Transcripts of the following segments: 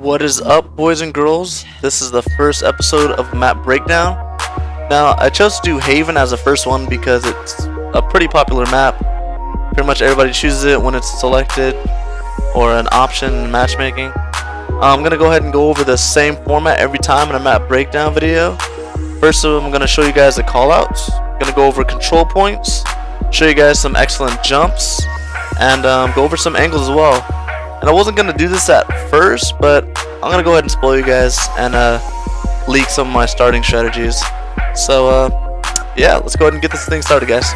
What is up, boys and girls? This is the first episode of Map Breakdown. Now, I chose to do Haven as the first one because it's a pretty popular map. Pretty much everybody chooses it when it's selected or an option in matchmaking. I'm going to go ahead and go over the same format every time in a map breakdown video. First of all, I'm going to show you guys the callouts. I'm going to go over control points, show you guys some excellent jumps, and go over some angles as well. And I wasn't going to do this at first, but I'm going to go ahead and spoil you guys and leak some of my starting strategies. So yeah, let's go ahead and get this thing started, guys.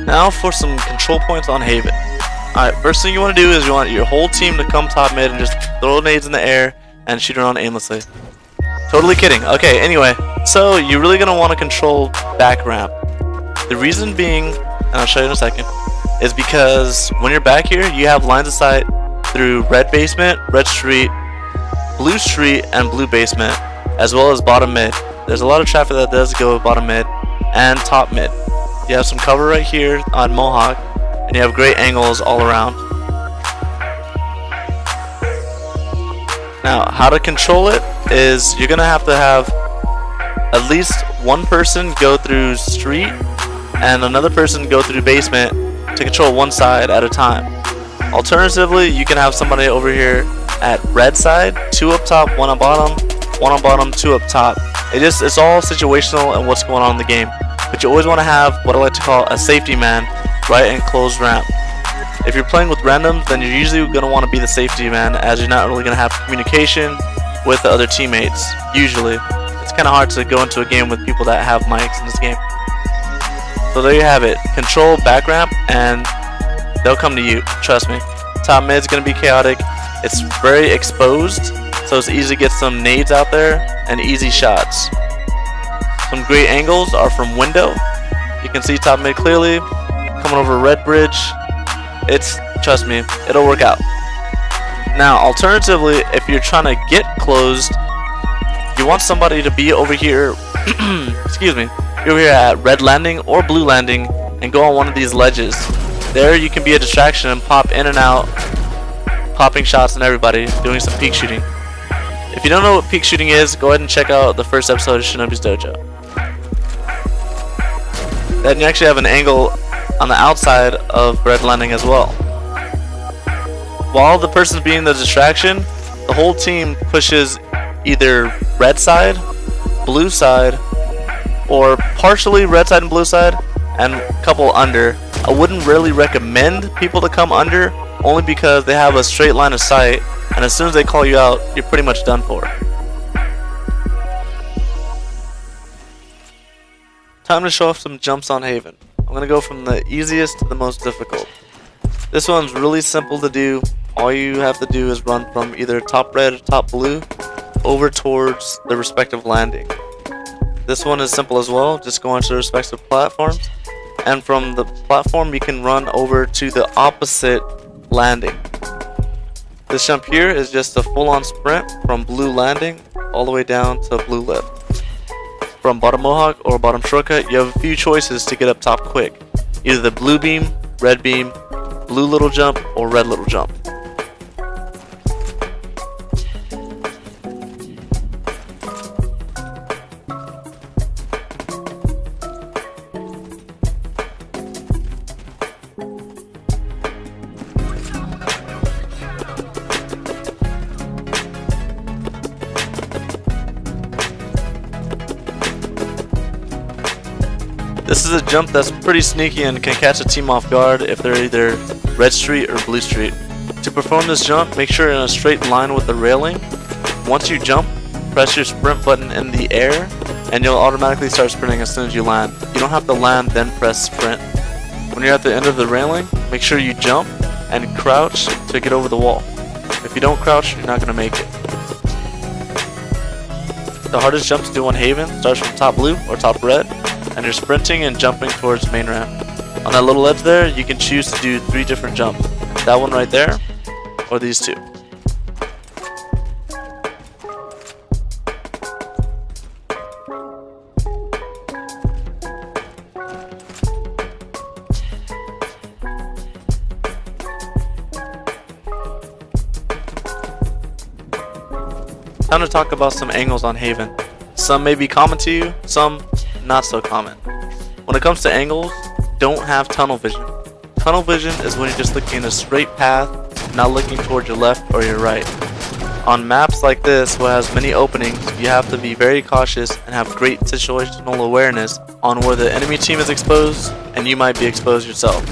Now for some control points on Haven. Alright, first thing you want to do is you want your whole team to come top mid and just throw nades in the air and shoot around aimlessly. Totally kidding. Okay, anyway, so you're really going to want to control back ramp. The reason being, and I'll show you in a second, is because when you're back here, you have lines of sight through red basement, red street, and blue basement, as well as bottom mid. There's a lot of traffic that does go bottom mid and top mid. You have some cover right here on Mohawk, and you have great angles all around. Now, how to control it is you're going to have at least one person go through street and another person go through basement to control one side at a time. Alternatively, you can have somebody over here at red side, 2 up top, 1 on bottom, 2 up top. It's all situational and what's going on in the game. But you always want to have what I like to call a safety man right in closed ramp. If you're playing with randoms, then you're usually going to want to be the safety man, as you're not really going to have communication with the other teammates. Usually, it's kind of hard to go into a game with people that have mics in this game. So there you have it. Control back ramp, and they'll come to you. Trust me. Top mid's going to be chaotic. It's very exposed, so it's easy to get some nades out there and easy shots. Some great angles are from window. You can see top mid clearly. Coming over red bridge. Trust me, it'll work out. Now, alternatively, if you're trying to get closed, you want somebody to be over here. Excuse me. You're here at red landing or blue landing and go on one of these ledges. There you can be a distraction and pop in and out, popping shots on everybody, doing some peek shooting. If you don't know what peek shooting is, go ahead and check out the first episode of Shinobi's Dojo. Then you actually have an angle on the outside of red landing as well. While the person's being the distraction, the whole team pushes either red side, blue side, or partially red side and blue side, and a couple under. I wouldn't really recommend people to come under, only because they have a straight line of sight, and as soon as they call you out, you're pretty much done for. Time to show off some jumps on Haven. I'm going to go from the easiest to the most difficult. This one's really simple to do. All you have to do is run from either top red or top blue over towards the respective landing. This one is simple as well. Just go onto the respective platforms, and from the platform you can run over to the opposite landing. This jump here is just a full-on sprint from blue landing all the way down to blue lift. From bottom Mohawk or bottom shortcut, you have a few choices to get up top quick. Either the blue beam, red beam, blue little jump, or red little jump. This is a jump that's pretty sneaky and can catch a team off guard if they're either red street or blue street. To perform this jump, make sure you're in a straight line with the railing. Once you jump, press your sprint button in the air and you'll automatically start sprinting as soon as you land. You don't have to land then press sprint. When you're at the end of the railing, make sure you jump and crouch to get over the wall. If you don't crouch, you're not going to make it. The hardest jump to do on Haven starts from top blue or top red, and you're sprinting and jumping towards main ramp. On that little edge there, you can choose to do 3 different jumps. That one right there, or these 2. Time to talk about some angles on Haven. Some may be common to you, some not so common. When it comes to angles, don't have tunnel vision. Tunnel vision is when you're just looking in a straight path, not looking towards your left or your right. On maps like this, where it has many openings, you have to be very cautious and have great situational awareness on where the enemy team is exposed and you might be exposed yourself.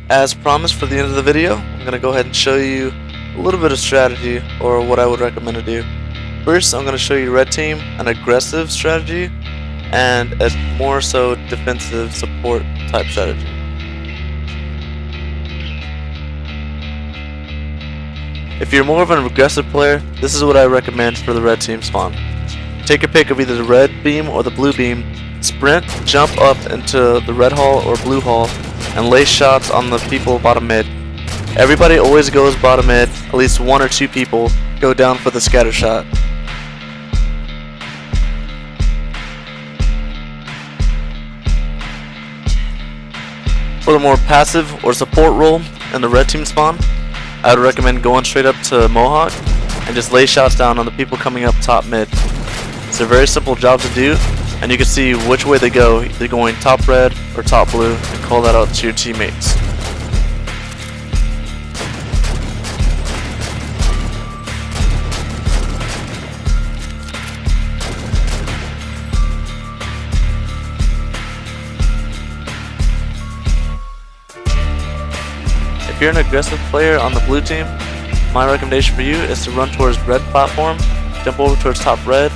As promised for the end of the video, I'm going to go ahead and show you a little bit of strategy or what I would recommend to do. First, I'm going to show you red team an aggressive strategy and a more so defensive support type strategy. If you're more of an aggressive player, this is what I recommend for the red team spawn. Take a pick of either the red beam or the blue beam, sprint, jump up into the red hall or blue hall, and lay shots on the people bottom mid. Everybody always goes bottom mid, at least 1 or 2 people go down for the scatter shot. For the more passive or support role in the red team spawn, I would recommend going straight up to Mohawk and just lay shots down on the people coming up top mid. It's a very simple job to do, and you can see which way they go, either going top red or top blue, and call that out to your teammates. If you're an aggressive player on the blue team, my recommendation for you is to run towards red platform, jump over towards top red,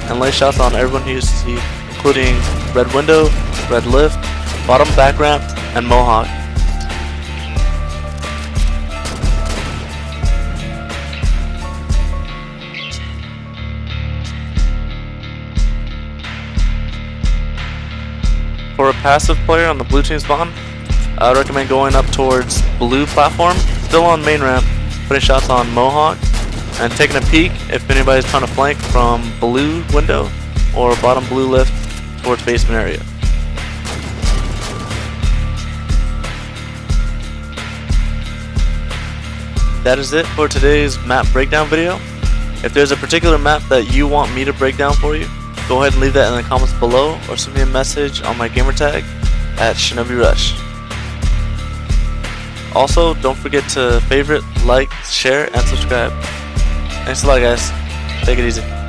and lay shots on everyone who you see, including red window, red lift, bottom back ramp, and Mohawk. For a passive player on the blue team spawn, I would recommend going up towards blue platform, still on main ramp, putting shots on Mohawk, and taking a peek if anybody's trying to flank from blue window or bottom blue lift towards basement area. That is it for today's map breakdown video. If there's a particular map that you want me to break down for you, go ahead and leave that in the comments below or send me a message on my gamertag at Shinobi Rush. Also, don't forget to favorite, like, share, and subscribe. Thanks a lot, guys. Take it easy.